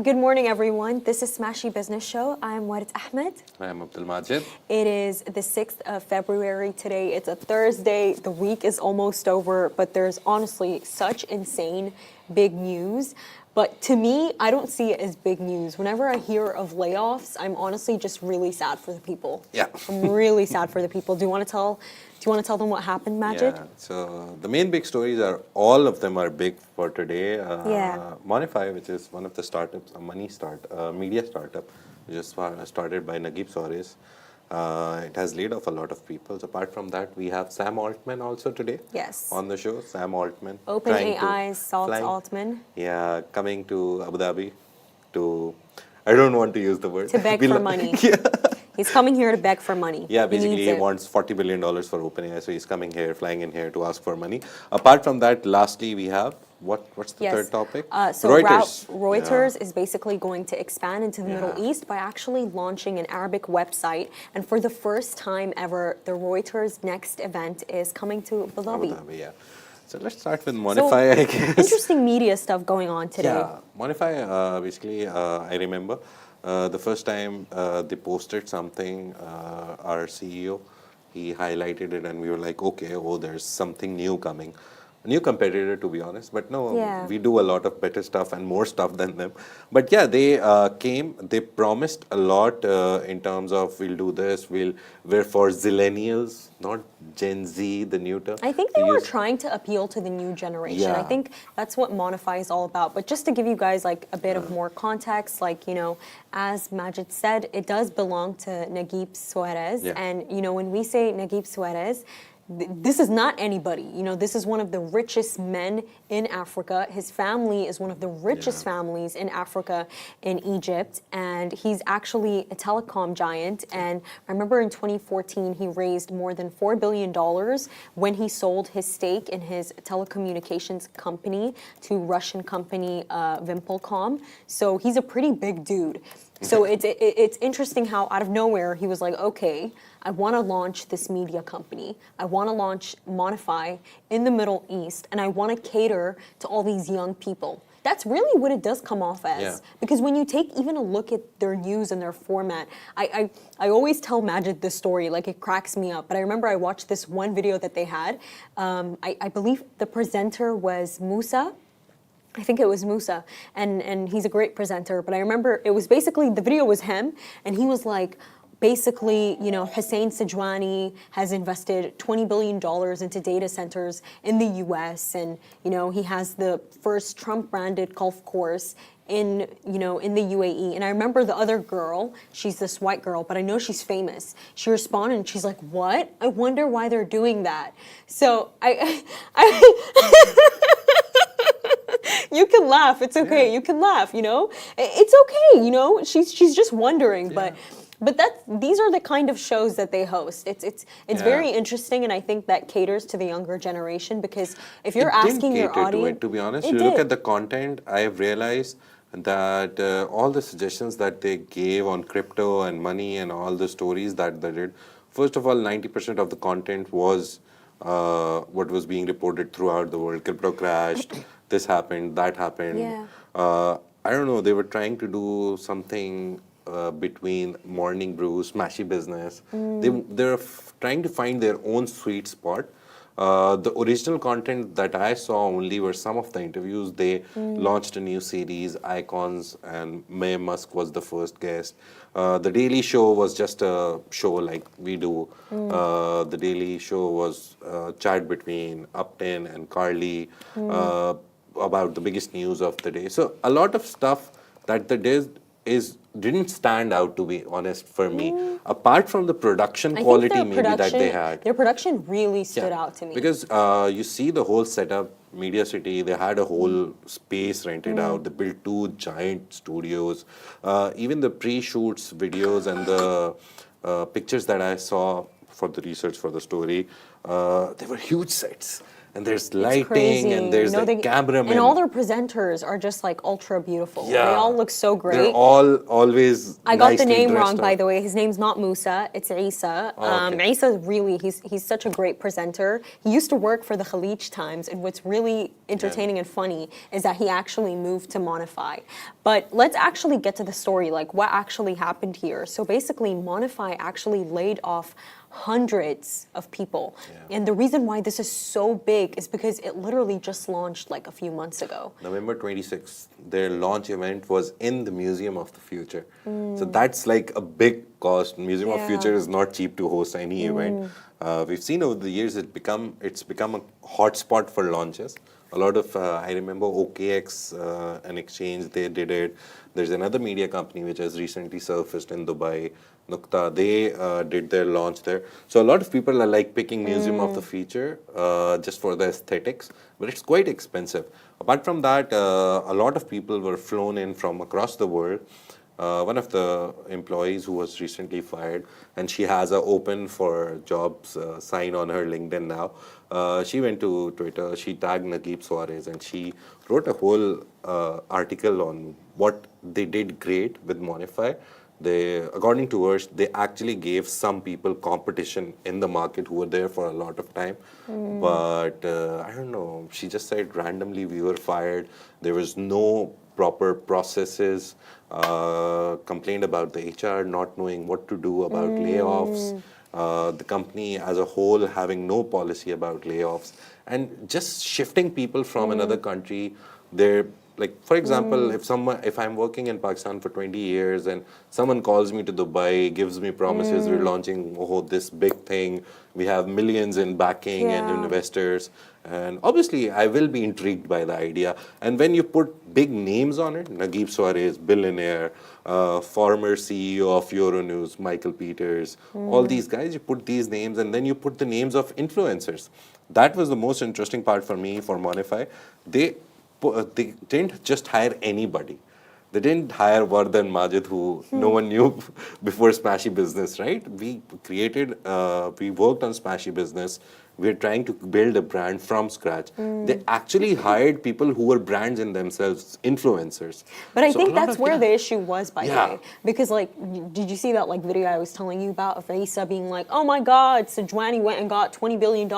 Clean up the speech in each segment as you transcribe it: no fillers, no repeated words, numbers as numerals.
Good morning, everyone. This is Smashi Business Show. I'm Warid Ahmed. I am Abdul Majid. It is the 6th of February today. It's a Thursday. The week is almost over, but there's honestly such insane big news. But to me, I don't see it as big news. Whenever I hear of layoffs, I'm honestly just really sad for the people. Yeah. I'm really sad for the people. Do you want to tell them what happened, Majid? Yeah. So the main big stories are, all of them are big for today. MONIIFY, which is one of the startups, a media startup, which is started by Naguib Sawiris. It has laid off a lot of people. So apart from that, we have Sam Altman also today. Yes. On the show. Sam Altman. OpenAI's Altman. Yeah, coming to Abu Dhabi to, I don't want to use the word. To beg for money. Yeah. He's coming here to beg for money. Yeah, basically he wants $40 billion for OpenAI, so he's coming here, flying in here to ask for money. Apart from that, lastly, we have, what's the third topic? So Reuters is basically going to expand into the Middle East by actually launching an Arabic website. And for the first time ever, the Reuters next event is coming to Abu Dhabi. Abu Dhabi, yeah. So let's start with MONIIFY, I guess. Interesting media stuff going on today. Yeah, MONIIFY, basically, I remember the first time they posted something, our CEO, he highlighted it and we were like, okay, there's something new coming. A new competitor, to be honest, but no, we do a lot of better stuff and more stuff than them. But yeah, they they promised a lot in terms of, we'll do this, we're for Zillennials, not Gen Z, the new term. I think they were trying to appeal to the new generation. Yeah. I think that's what MONIIFY is all about. But just to give you guys like a bit of more context, like, as Majid said, it does belong to Naguib Sawiris. Yeah. And, when we say Naguib Sawiris, this is not anybody. This is one of the richest men in Africa. His family is one of the richest families in Africa, in Egypt. And he's actually a telecom giant. And I remember in 2014, he raised more than $4 billion when he sold his stake in his telecommunications company to Russian company Vimpelcom. So he's a pretty big dude. So it's interesting how out of nowhere he was like, okay, I want to launch this media company. I want to launch MONIIFY in the Middle East, and I want to cater to all these young people. That's really what it does come off as. Yeah. Because when you take even a look at their news and their format, I always tell Majid this story, like it cracks me up. But I remember I watched this one video that they had. I believe the presenter was Musa. I think it was Musa, and he's a great presenter. But I remember it was basically, the video was him, and he was like, basically, Hussein Sajwani has invested $20 billion into data centers in the US, and, he has the first Trump-branded golf course in the UAE. And I remember the other girl, she's this white girl, but I know she's famous. She responded and she's like, what? I wonder why they're doing that. So you can laugh. It's okay. You can laugh, It's okay, She's just wondering, but these are the kind of shows that they host. It's very interesting, and I think that caters to the younger generation, because if you're asking your audience, to be honest, you look at the content, I have realized that all the suggestions that they gave on crypto and money and all the stories that they did, first of all, 90% of the content was what was being reported throughout the world. Crypto crashed, this happened, that happened. Yeah. I don't know, they were trying to do something between Morning Brew, Smashi Business. They're trying to find their own sweet spot. The original content that I saw only were some of the interviews. They launched a new series, Icons, and May Musk was the first guest. The Daily Show was just a show like we do. The Daily Show was a chat between Upton and Carly about the biggest news of the day. So a lot of stuff that they did didn't stand out, to be honest, for me. Apart from the production quality maybe that they had. Their production really stood out to me. Because you see the whole setup, Media City, they had a whole space rented out. They built 2 giant studios. Even the pre-shoots videos and the pictures that I saw for the research for the story, they were huge sets. and there's It's lighting, crazy. and there's No, the cameraman. and all their presenters are just like ultra beautiful. Yeah. They all look so great. They're all always I got the nicely name dressed wrong, by up. the way. His name's not Musa, it's Isa. Oh, okay. Isa really, he's such a great presenter. He used to work for the Khalij Times, and what's really entertaining and funny is that he actually moved to MONIIFY. But let's actually get to the story, like what actually happened here. So basically, MONIIFY actually laid off hundreds of people. Yeah. And the reason why this is so big is because it literally just launched like a few months ago. November 26th, their launch event was in the Museum of the Future. So that's like a big cost. Museum of Yeah. Future is not cheap to host any event. We've seen over the years it's become a hotspot for launches. A lot of, I remember OKX, an exchange, they did it. There's another media company which has recently surfaced in Dubai, Nukta, they did their launch there. So a lot of people are like picking Museum of the Future just for the aesthetics, but it's quite expensive. Apart from that, a lot of people were flown in from across the world. One of the employees who was recently fired, and she has a open for jobs sign on her LinkedIn now. She went to Twitter, she tagged Naguib Sawiris, and she wrote a whole article on what they did great with MONIIFY. They, according to her, they actually gave some people competition in the market who were there for a lot of time. But I don't know, she just said randomly we were fired. There was no proper processes, complained about the HR not knowing what to do about layoffs, the company as a whole having no policy about layoffs, and just shifting people from another country. They're like, for example, if I'm working in Pakistan for 20 years and someone calls me to Dubai, gives me promises, we're launching this big thing, we have millions in backing and Yeah. investors, and obviously I will be intrigued by the idea. And when you put big names on it, Naguib Sawiris, Billionaire, former CEO of Euronews, Michael Peters, all these guys, you put these names, and then you put the names of influencers. That was the most interesting part for me for MONIIFY. They didn't just hire anybody. They didn't hire Vardhan Majid, who no one knew before Smashi Business, right? We worked on Smashi Business. We're trying to build a brand from scratch. They actually hired people who were brands in themselves, influencers. But I So a think lot that's of- where yeah. the issue was, by the Yeah. way. Because, like, did you see that, like, video I was telling you about of Raisa being like, oh my God, Sajwani went and got $20 billion,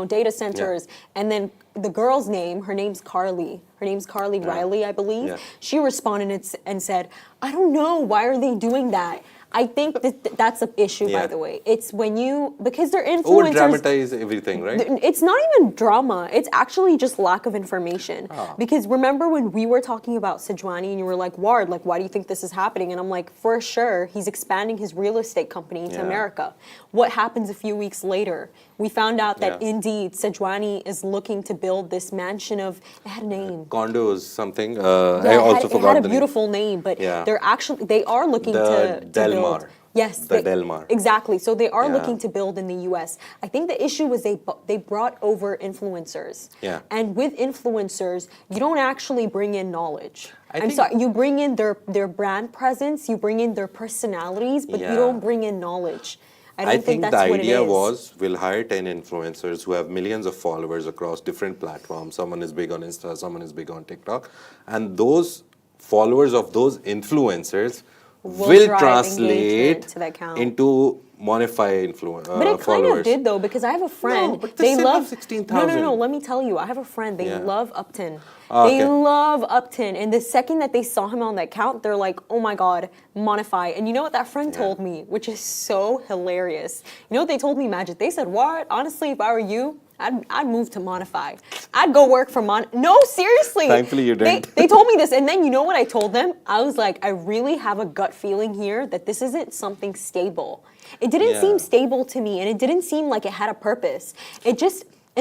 data centers. And then the girl's name, her name's Carly. Her name's Carly Riley, I believe. Yeah. She responded and said, I don't know, why are they doing that? I think that's an issue, by Yeah. the way. It's when because they're Over influencers. dramatize everything, right? It's not even drama. It's actually just lack of information. Oh. Because remember when we were talking about Sajwani and you were like, Ward, like, why do you think this is happening? And I'm like, for sure, he's expanding his real estate company into Yeah. America. What happens a few weeks later? We found out that Yeah. indeed Sajwani is looking to build this mansion of, it had a name. Condos, something. Yeah, I also it forgot had a the name. beautiful name, but Yeah. they are looking The to Del build. Mar. Yes, The Del Mar. Exactly. So they are Yeah. looking to build in the U.S. I think the issue was they brought over influencers. Yeah. And with influencers, you don't actually bring in knowledge. I I'm think- sorry, you bring in their brand presence, you bring in their personalities, but you Yeah. don't bring in knowledge. I don't think the that's what it idea is. was we'll hire 10 influencers who have millions of followers across different platforms. Someone is big on Insta, someone is big on TikTok. And those followers of those influencers will drive translate engagement to the account. into MONIIFY But it kind followers. of did though, because I have a friend. but they still love have 16,000. No. Let me tell you, I have a friend. They Yeah. love Upton. Oh, They okay. love Upton, and the second that they saw him on the account, they're like, "Oh my God, MONIIFY!" And you know what that friend told me, which is so hilarious. You know what they told me, Majid? They said, "What? Honestly, if I were you, I'd move to MONIIFY. I'd go work for No, seriously. Thankfully you didn't. They told me this, and then you know what I told them? I was like, I really have a gut feeling here that this isn't something stable. It didn't Yeah. seem stable to me, and it didn't seem like it had a purpose.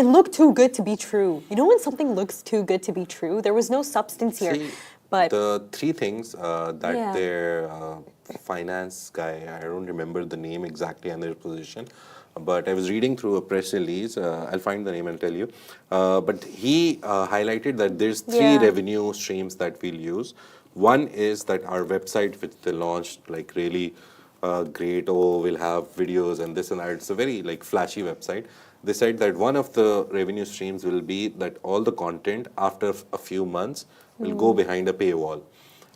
It looked too good to be true. You know when something looks too good to be true? There was no substance here. See, But the three things that Yeah. their finance guy, I don't remember the name exactly and their position, but I was reading through a press release. I'll find the name and tell you. But he highlighted that there's three Yeah. revenue streams that we'll use. One is that our website, which they launched like really great. Oh, we'll have videos and this and that. It's a very like flashy website. they said that one of the revenue streams will be that all the content after a few months will go behind a paywall.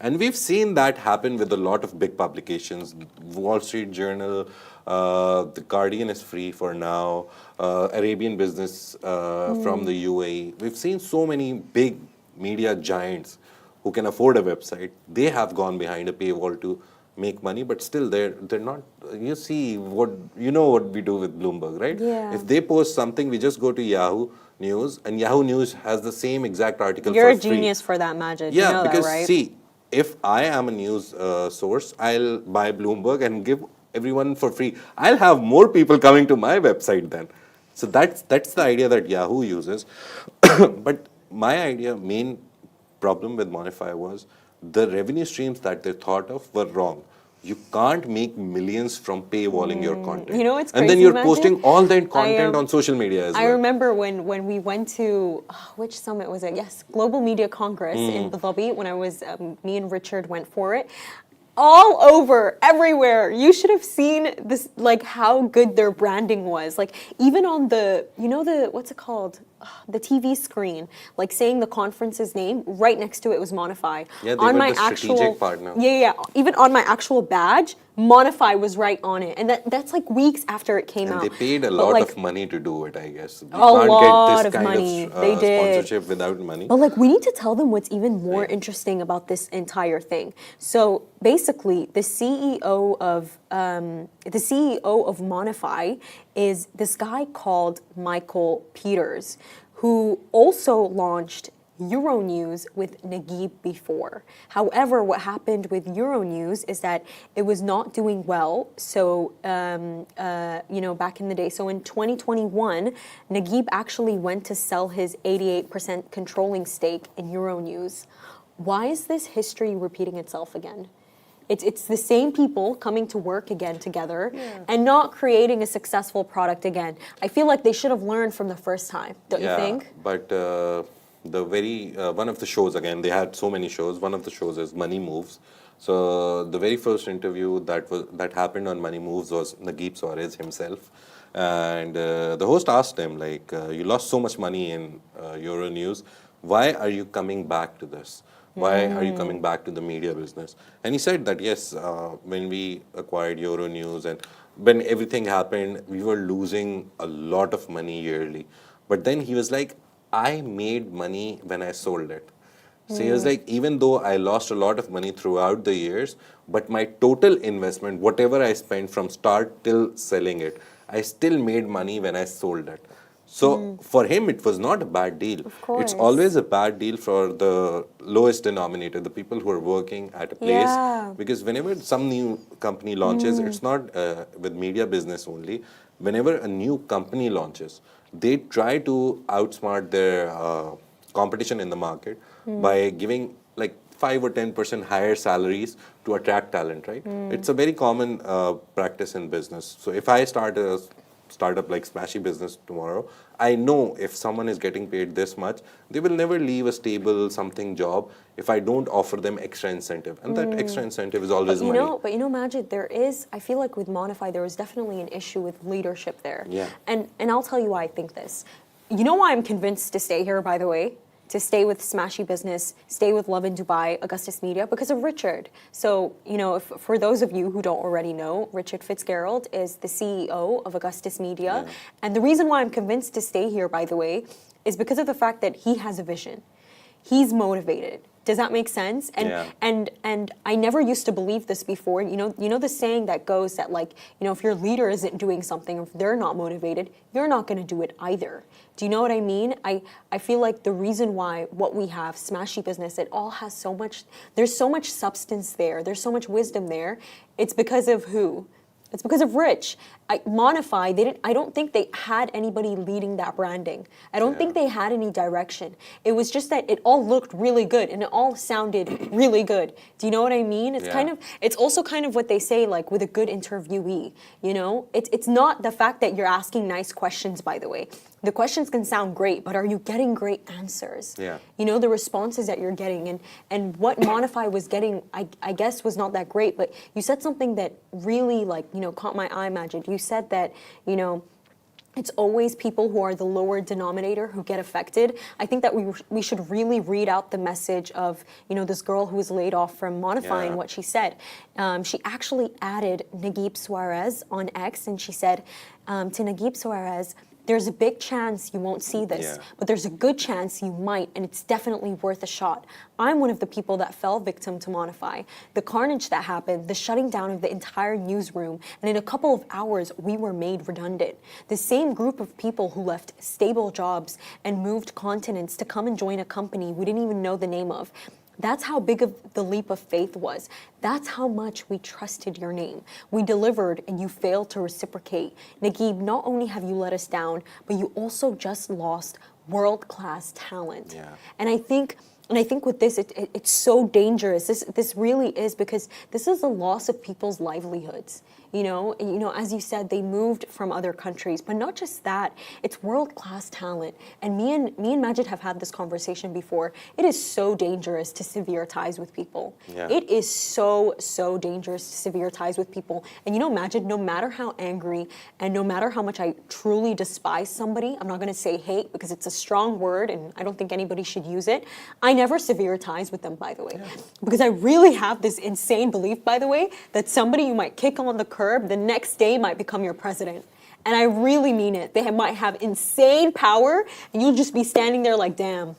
And we've seen that happen with a lot of big publications. Wall Street Journal, The Guardian is free for now, Arabian Business from the UAE. We've seen so many big media giants who can afford a website. They have gone behind a paywall to make money, but still they're not. You see what we do with Bloomberg, right? Yeah. If they post something, we just go to Yahoo News, and Yahoo News has the same exact article You're for a free. genius for that, Majid. Yeah, You know because that, right? see, if I am a news source, I'll buy Bloomberg and give everyone for free. I'll have more people coming to my website then. So that's the idea that Yahoo uses. But my main problem with MONIIFY was the revenue streams that they thought of were wrong. You can't make millions from paywalling your content. You know what's and then crazy, you're Majid? posting all that content on social media as well. I remember when we went to, which summit was it? Yes, Global Media Congress in Abu Dhabi, when I was, me and Richard went for it. All over, everywhere. You should have seen this, like how good their branding was. Like even on the, what's it called? The TV screen, like saying the conference's name, right next to it was MONIIFY. Yeah, they on were my the strategic partner. Yeah. Even on my actual badge, MONIIFY was right on it. And that's like weeks after it came out. And they paid a But, lot like, of money to do it, I guess. You a can't lot get of this kind money. of They did. sponsorship without money. But like we need to tell them what's even more Right. interesting about this entire thing. So basically, the CEO of MONIIFY is this guy called Michael Peters, who also launched Euronews with Naguib before. However, what happened with Euronews is that it was not doing well. So, back in the day, so in 2021, Naguib actually went to sell his 88% controlling stake in Euronews. Why is this history repeating itself again? It's the same people coming to work again together and not creating a successful product again. I feel like they should have learned from the first time, don't you think? But one of the shows, again, they had so many shows. One of the shows is Money Moves. So the very first interview that happened on Money Moves was Naguib Sawiris himself. And the host asked him, like, you lost so much money in Euronews. Why are you coming back to this? Why are you coming back to the media business? And he said that, yes, when we acquired Euronews and when everything happened, we were losing a lot of money yearly. But then he was like, I made money when I sold it. So he was like, even though I lost a lot of money throughout the years, but my total investment, whatever I spent from start till selling it, I still made money when I sold it. So for him, it was not a bad deal. Of course. It's always a bad deal for the lowest denominator, the people who are working at a place. Yeah. Because whenever some new company launches, it's not with media business only. Whenever a new company launches, they try to outsmart their competition in the market by giving like 5 or 10% higher salaries to attract talent, right? It's a very common practice in business. So if I start a startup like Smashi business tomorrow, I know if someone is getting paid this much, they will never leave a stable something job if I don't offer them extra incentive. And that extra incentive is always money. But Majid, I feel like with MONIIFY, there was definitely an issue with leadership there. Yeah. And I'll tell you why I think this. You know why I'm convinced to stay here, by the way? To stay with Smashi Business, stay with Love in Dubai, Augustus Media, because of Richard. So, for those of you who don't already know, Richard Fitzgerald is the CEO of Augustus Media. Yeah. And the reason why I'm convinced to stay here, by the way, is because of the fact that he has a vision. He's motivated. Does that make sense? And I never used to believe this before. You know the saying that goes that, like, if your leader isn't doing something, if they're not motivated, you're not going to do it either. Do you know what I mean? I feel like the reason why what we have, Smashi Business, it all has so much, there's so much substance there, there's so much wisdom there. It's because of who? It's because of Rich. MONIIFY, I don't think they had anybody leading that branding. I don't think they had any direction. It was just that it all looked really good and it all sounded really good. Do you know what I mean? It's also kind of what they say, like with a good interviewee, It's not the fact that you're asking nice questions, by the way. The questions can sound great, but are you getting great answers? Yeah. The responses that you're getting and what MONIIFY was getting, I guess was not that great, but you said something that really caught my eye, Majid. You said that, it's always people who are the lower denominator who get affected. I think that we should really read out the message of, you know, this girl who was laid off from MONIIFY and what she said. She actually added Naguib Suarez on X, and she said to Naguib Suarez, there's a big chance you won't see this, but there's a good chance you might, and it's definitely worth a shot. I'm one of the people that fell victim to MONIIFY. The carnage that happened, the shutting down of the entire newsroom, and in a couple of hours, we were made redundant. The same group of people who left stable jobs and moved continents to come and join a company we didn't even know the name of. That's how big of the leap of faith was. That's how much we trusted your name. We delivered and you failed to reciprocate. Naguib, not only have you let us down, but you also just lost world-class talent. And I think with this, it's so dangerous. This really is, because this is a loss of people's livelihoods. You know, as you said, they moved from other countries, but not just that, it's world-class talent. And me and Majid have had this conversation before. It is so dangerous to sever ties with people. It is so dangerous to sever ties with people. And you know, Majid, no matter how angry and no matter how much I truly despise somebody, I'm not gonna say hate because it's a strong word and I don't think anybody should use it. I never sever ties with them, by the way, because I really have this insane belief, by the way, that somebody you might kick on the curb the next day might become your president. And I really mean it. They might have insane power and you'll just be standing there like, damn,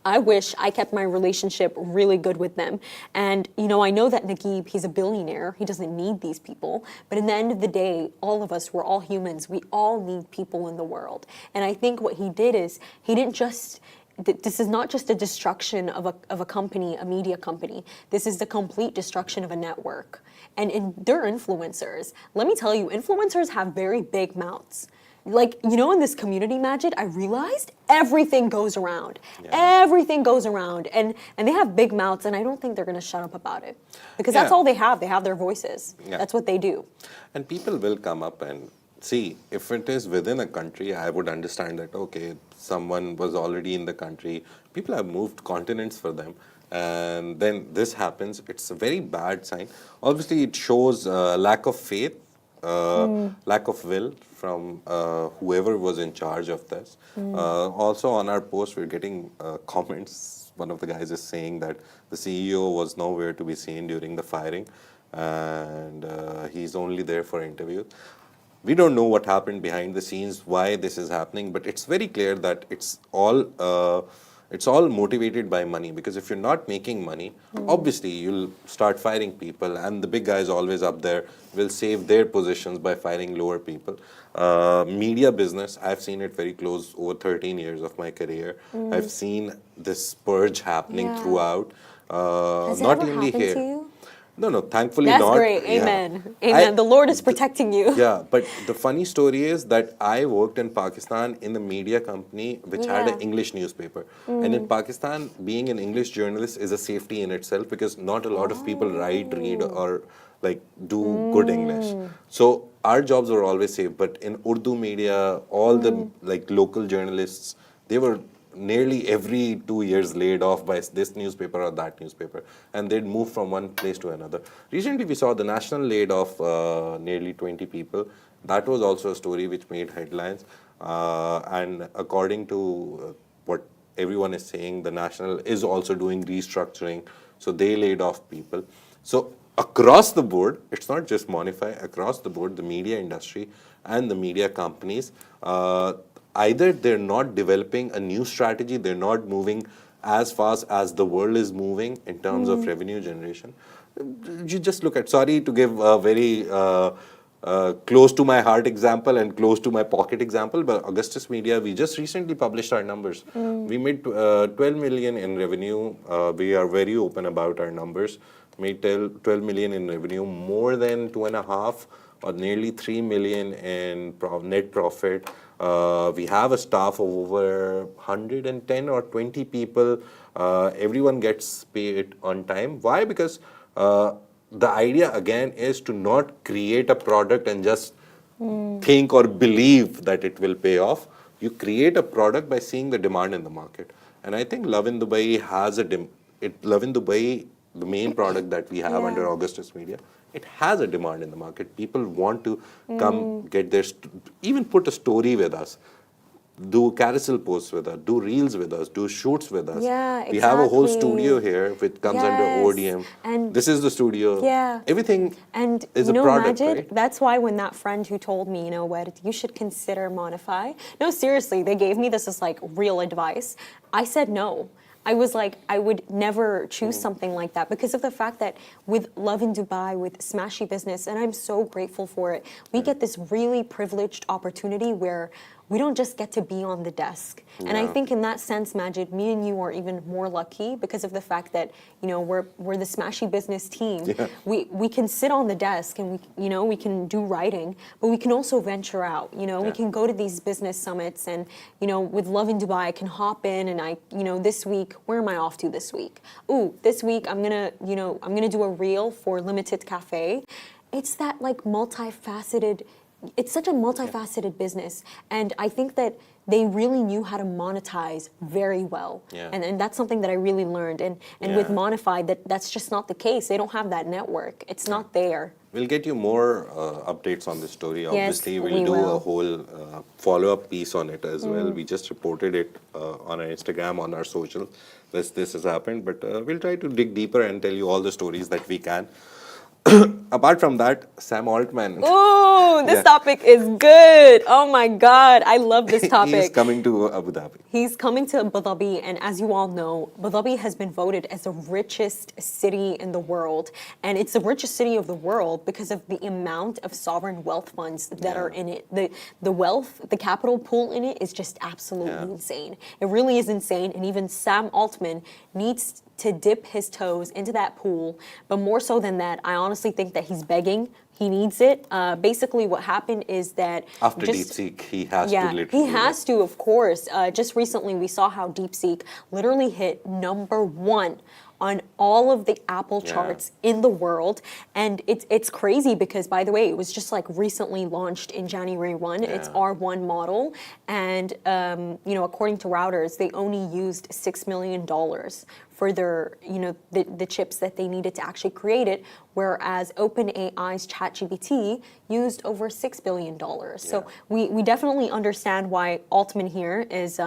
I wish I kept my relationship really good with them. And, you know, I know that Naguib, he's a billionaire. He doesn't need these people. But in the end of the day, all of us, we're all humans. We all need people in the world. And I think what he did is he didn't just... This is not just a destruction of a company, a media company. This is the complete destruction of a network. And they're influencers. Let me tell you, influencers have very big mouths. Like, you know, in this community, Majid, I realized everything goes around. Everything goes around. And they have big mouths, and I don't think they're going to shut up about it. Because that's all they have. They have their voices. That's what they do. And people will come up and see, if it is within a country, I would understand that, okay, someone was already in the country. People have moved continents for them. And then this happens. It's a very bad sign. Obviously, it shows lack of faith, lack of will from whoever was in charge of this. Also, on our post, we're getting comments. One of the guys is saying that the CEO was nowhere to be seen during the firing, and he's only there for interviews. We don't know what happened behind the scenes, why this is happening, but it's very clear that it's all motivated by money. Because if you're not making money, obviously you'll start firing people, and the big guys always up there will save their positions by firing lower people. Media business, I've seen it very close over 13 years of my career. I've seen this purge happening throughout. Has it not ever only happened here. to you? No, thankfully That's not. great. Amen. Amen. The Lord is protecting you. Yeah, but the funny story is that I worked in Pakistan in a media company which had an English newspaper. And in Pakistan, being an English journalist is a safety in itself, because not a lot of people write, read, or like do good English. So our jobs were always safe. But in Urdu media, all the like local journalists, they were nearly every 2 years laid off by this newspaper or that newspaper, and they'd move from one place to another. Recently, we saw the National laid off nearly 20 people. That was also a story which made headlines. And according to what everyone is saying, the National is also doing restructuring, so they laid off people. So across the board, it's not just MONIIFY, across the board, the media industry and the media companies, either they're not developing a new strategy, they're not moving as fast as the world is moving in terms of revenue generation. You just look at, sorry to give a very close to my heart example and close to my pocket example, but Augustus Media, we just recently published our numbers. We made 12 million in revenue. We are very open about our numbers. Made 12 million in revenue, more than 2.5 or nearly 3 million in net profit. We have a staff of over 110 or 20 people. Everyone gets paid on time. Why? Because the idea again is to not create a product and just think or believe that it will pay off. You create a product by seeing the demand in the market. And I think Love in Dubai has Love in Dubai, the main product that we have under Augustus Media, it has a demand in the market. People want to come get their, even put a story with us, do carousel posts with us, do reels with us, do shoots with us. Yeah, We have a whole exactly. studio here which comes under Yes. ODM. And this is the studio. yeah. Everything And is you a know, product, Majid, right? that's why when that friend who told me, you know what, you should consider MONIIFY. No, seriously, they gave me this as like real advice. I said no. I was like, I would never choose something like that because of the fact that with Love in Dubai, with Smashi Business, and I'm so grateful for it, we get this really privileged opportunity where we don't just get to be on the desk. And I think in that sense, Majid, me and you are even more lucky because of the fact that, you know, we're the Smashi Business team. Yeah. We can sit on the desk and we can do writing, but we can also venture out. You know, we can go to these business summits and, you know, with Love in Dubai, I can hop in and this week, where am I off to this week? Ooh, this week I'm gonna do a reel for Limited Cafe. It's that like multifaceted. It's such a multifaceted business, and I think that they really knew how to monetize very well. Yeah. And that's something that I really learned. And with MONIIFY, that's just not the case. They don't have that network. It's not there. We'll get you more updates on this story. Yes, Obviously, we'll we do will. a whole follow-up piece on it as well. We just reported it on our Instagram, on our social. This has happened, but we'll try to dig deeper and tell you all the stories that we can. Apart from that, Sam Altman. Ooh, this topic is good. Oh my God, I love this topic. He's coming to Abu Dhabi. He's coming to Abu Dhabi, and as you all know, Abu Dhabi has been voted as the richest city in the world. And it's the richest city of the world because of the amount of sovereign wealth funds that are in it. The wealth, the capital pool in it is just absolutely insane. It really is insane. And even Sam Altman needs to dip his toes into that pool. But more so than that, I honestly think that he's begging. He needs it. Basically, what happened is that After DeepSeek, he has to literally. he has to, of course. Just recently, we saw how DeepSeek literally hit #1 on all of the Apple charts in the world. And it's crazy because, by the way, it was just like recently launched in January 1. It's R1 model. And, according to Routers, they only used $6 million for their, the chips that they needed to actually create it, whereas OpenAI's ChatGPT used over $6 billion. So we definitely understand why Altman here is,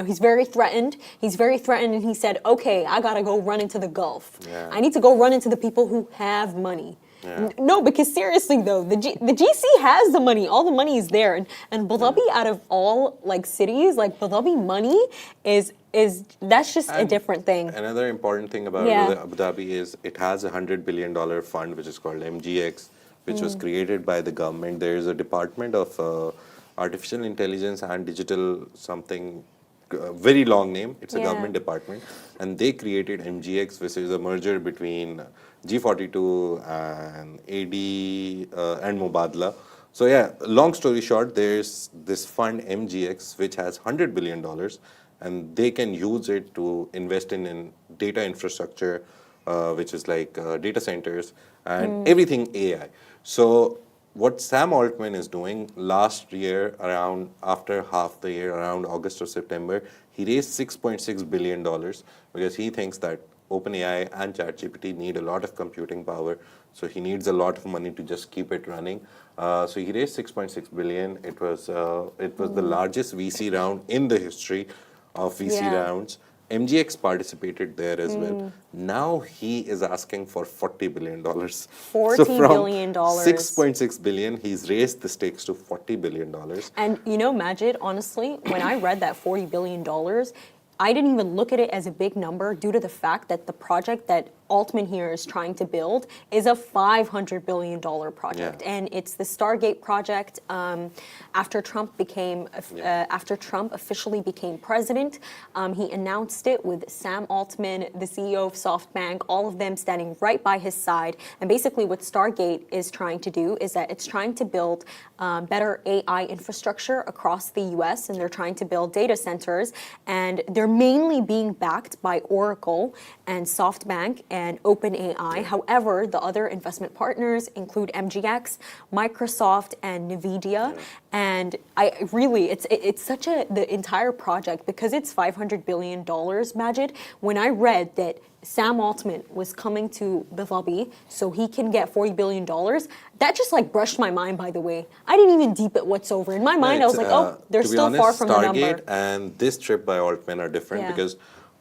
he's very threatened. He's very threatened, and he said, okay, I gotta go run into the Gulf. I need to go run into the people who have money. No, because seriously though, the GC has the money. All the money is there, and Abu Dhabi, out of all like cities, like Abu Dhabi money is that's just a different thing. Another important thing about Abu Dhabi is it has a $100 billion fund which is called MGX, which was created by the government. There is a department of artificial intelligence and digital something. Very long name. It's a government department, and they created MGX, which is a merger between G42 and AD and Mubadala. So long story short, there's this fund MGX which has $100 billion, and they can use it to invest in data infrastructure, which is like data centers and everything AI. So what Sam Altman is doing last year, after half the year, around August or September, he raised $6.6 billion because he thinks that OpenAI and ChatGPT need a lot of computing power. So he needs a lot of money to just keep it running. So he raised $6.6 billion. It was the largest VC round in the history of VC rounds. MGX participated there as well. Now he is asking for $40 billion. $40 so from billion. $6.6 billion, he's raised the stakes to $40 billion. And Majid, honestly, when I read that $40 billion, I didn't even look at it as a big number due to the fact that the project that Altman here is trying to build is a $500 billion project, and it's the Stargate project. After Trump officially became president, he announced it with Sam Altman, the CEO of SoftBank, all of them standing right by his side. And basically, what Stargate is trying to do is that it's trying to build better AI infrastructure across the U.S., and they're trying to build data centers, and they're mainly being backed by Oracle and SoftBank and OpenAI. However, the other investment partners include MGX, Microsoft, and NVIDIA. And it's such the entire project, because it's $500 billion, Majid. When I read that Sam Altman was coming to Abu Dhabi so he can get $40 billion, that just like brushed my mind, by the way. I didn't even deep it whatsoever. In my mind, I was like, oh, they're still far from the number. Stargate and this trip by Altman are different Yeah. because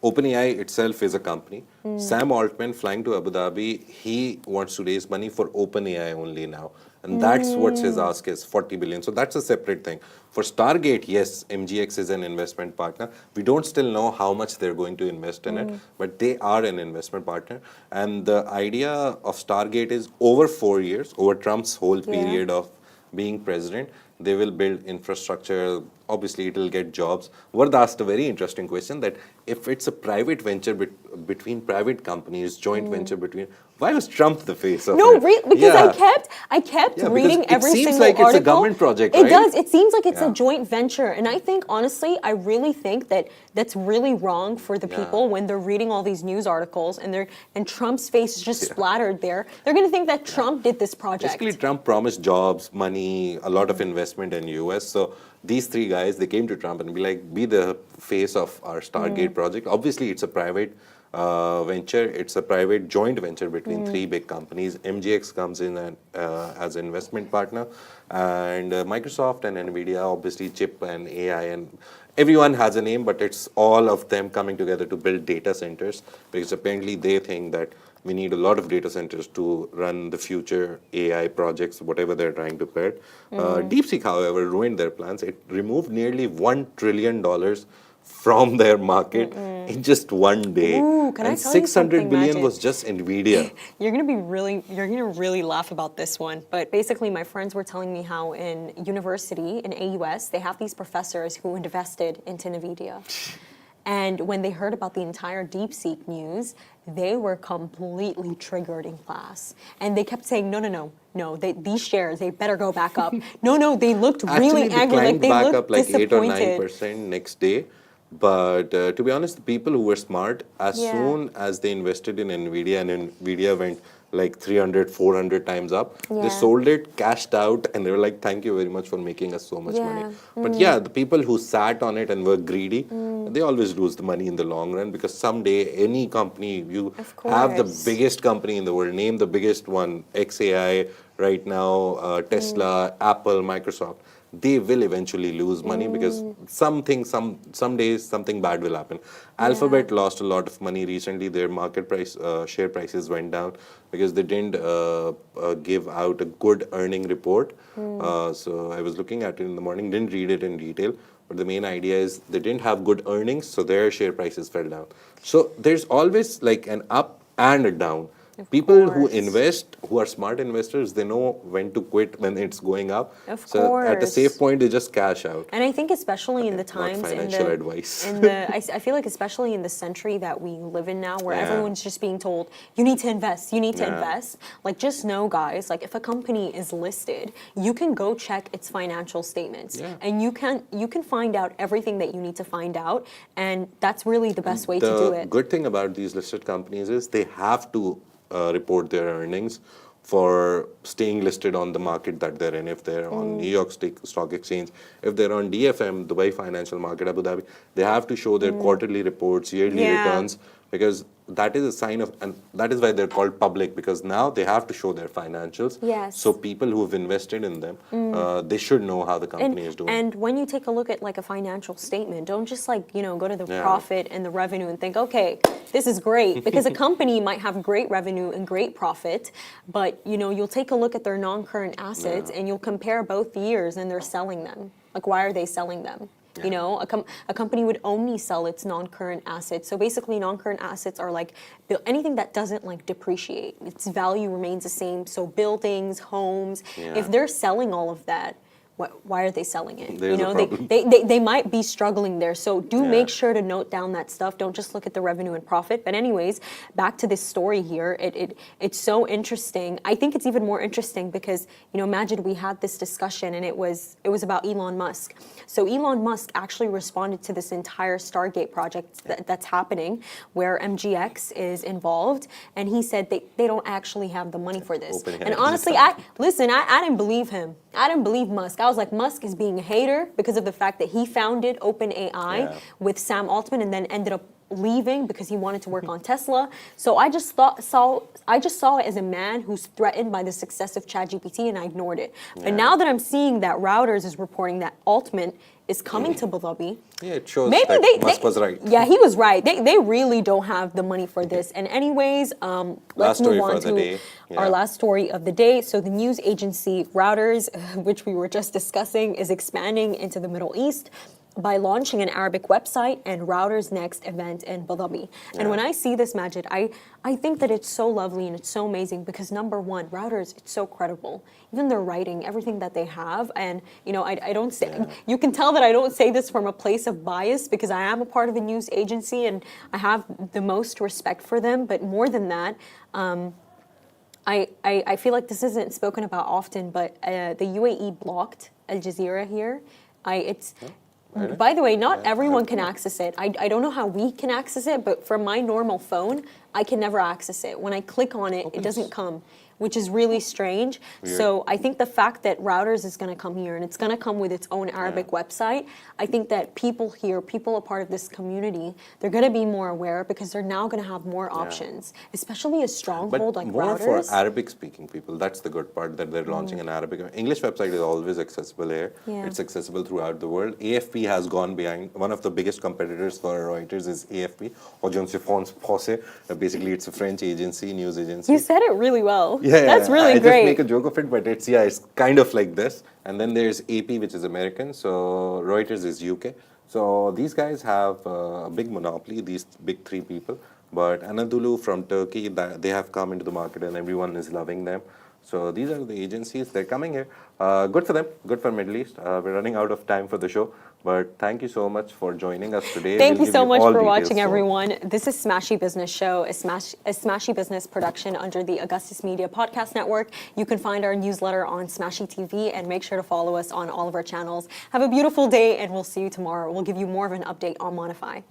OpenAI itself is a company. Sam Altman flying to Abu Dhabi, he wants to raise money for OpenAI only now. And that's what his ask is, 40 billion. So that's a separate thing. For Stargate, yes, MGX is an investment partner. We don't still know how much they're going to invest in it, but they are an investment partner. And the idea of Stargate is over 4 years, over Trump's whole period of being president, they will build infrastructure. Obviously, it will get jobs. Vard asked a very interesting question that if it's a private venture between private companies, joint venture between, why was Trump the face of No, it? because I kept reading every single article. It seems like it's a government project, right? It does. It seems like it's a joint venture. And I think, honestly, I really think that that's really wrong for the people when they're reading all these news articles and Trump's face is just splattered there. They're going to think that Trump did this project. Basically, Trump promised jobs, money, a lot of investment in US. So these three guys, they came to Trump and be the face of our Stargate project. Obviously, it's a private venture. It's a private joint venture between three big companies. MGX comes in as an investment partner, and Microsoft and NVIDIA, obviously chip and AI, and everyone has a name, but it's all of them coming together to build data centers, because apparently they think that we need a lot of data centers to run the future AI projects, whatever they're trying to build. DeepSeek, however, ruined their plans. It removed nearly $1 trillion from their market in just one day. Ooh, can I and tell you 600 something, billion Majid? was just NVIDIA. You're gonna really laugh about this one. But basically, my friends were telling me how in university, in AUS, they have these professors who invested into NVIDIA. And when they heard about the entire DeepSeek news, they were completely triggered in class. And they kept saying, no, these shares, they better go back up. No, they looked really angry. Actually, they climbed back up like 8 or disappointed. 9% next day. But to be honest, the people who were smart, as soon as they invested in NVIDIA and NVIDIA went like 300, 400 times up, they sold it, cashed out, and they were like, thank you very much for making us so much money. But the people who sat on it and were greedy, they always lose the money in the long run, because someday any company, you have the biggest company in the world, name the biggest one, XAI right now, Tesla, Apple, Microsoft. They will eventually lose money because some days something bad will happen. Alphabet lost a lot of money recently. Their market price, share prices went down because they didn't give out a good earning report. So I was looking at it in the morning, didn't read it in detail. But the main idea is they didn't have good earnings, so their share prices fell down. So there's always like an up and a down. People who invest, who are smart investors, they know when to quit when it's going up. So at a safe point, they just cash out. And I think especially in the times, not financial advice. I feel like especially in the century that we live in now, where everyone's just being told, you need to invest, you need to invest. Like, just know, guys, like if a company is listed, you can go check its financial statements, and you can find out everything that you need to find out, and that's really the best way to do it. The good thing about these listed companies is they have to report their earnings for staying listed on the market that they're in. If they're on New York Stock Exchange, if they're on DFM, Dubai Financial Market, Abu Dhabi, they have to show their quarterly reports, yearly returns, because that is a sign of, and that is why they're called public, because now they have to show their financials. So people who have invested in them, they should know how the company is doing. And when you take a look at like a financial statement, don't just like, go to the profit and the revenue and think, okay, this is great. Because a company might have great revenue and great profit, but you'll take a look at their non-current assets and you'll compare both years and they're selling them. Like, why are they selling them? A company would only sell its non-current assets. So basically, non-current assets are like anything that doesn't like depreciate. Its value remains the same. So buildings, homes, if they're selling all of that, why are they selling it? There's you a know, problem. they might be struggling there. So do Yeah. make sure to note down that stuff. Don't just look at the revenue and profit. But anyways, back to this story here. It's so interesting. I think it's even more interesting because, you know, Majid, we had this discussion and it was about Elon Musk. So Elon Musk actually responded to this entire Stargate project that's happening where MGX is involved. And he said they don't actually have the money for this. Open And hands. honestly, I didn't believe him. I didn't believe Musk. I was like, Musk is being a hater because of the fact that he founded OpenAI Yeah. with Sam Altman and then ended up leaving because he wanted to work on Tesla. So I just saw it as a man who's threatened by the success of ChatGPT, and I ignored it. But Yeah. now that I'm seeing that Routers is reporting that Altman is coming to Abu Dhabi, Yeah, it shows maybe that Musk was right. Yeah, he was right. They really don't have the money for this. And anyways, let's Last story move on for the to day. our Yeah. last story of the day. So the news agency Routers, which we were just discussing, is expanding into the Middle East by launching an Arabic website and Routers' next event in Abu Dhabi. And when I see this, Majid, I think that it's so lovely and it's so amazing because number one, Routers, it's so credible. Even their writing, everything that they have, and you know, I don't say, you can tell that I don't say this from a place of bias because I am a part of a news agency and I have the most respect for them. But more than that, I feel like this isn't spoken about often, but the UAE blocked Al Jazeera here. Really? By the way, not Yeah, everyone can access it. I don't know how we can access it, but from my normal phone, I can never access it. When I click on it, it doesn't come, which is really strange. Weird. So I think the fact that Routers is going to come here and it's going to come with its own Arabic website, I think that people here, people a part of this community, they're going to be more aware because they're now going to have more options, especially a But stronghold like more Routers. for Arabic-speaking people. That's the good part, that they're launching an Arabic. English website is always accessible here. Yeah. It's accessible throughout the world. AFP has gone behind. One of the biggest competitors for Reuters is AFP, Agence France Presse. Basically, it's a French agency, news agency. You said it really well. Yeah, That's really I great. just make a joke of it, but it's kind of like this. And then there's AP, which is American. So Reuters is UK. So these guys have a big monopoly, these big three people. But Anadolu from Turkey, they have come into the market and everyone is loving them. So these are the agencies, they're coming here. Good for them, good for Middle East. We're running out of time for the show. But thank you so much for joining us today. Thank We'll you give so much all for details watching, soon. everyone. This is Smashi Business Show, a Smashi Business production under the Augustus Media Podcast Network. You can find our newsletter on Smashi TV and make sure to follow us on all of our channels. Have a beautiful day and we'll see you tomorrow. We'll give you more of an update on MONIIFY.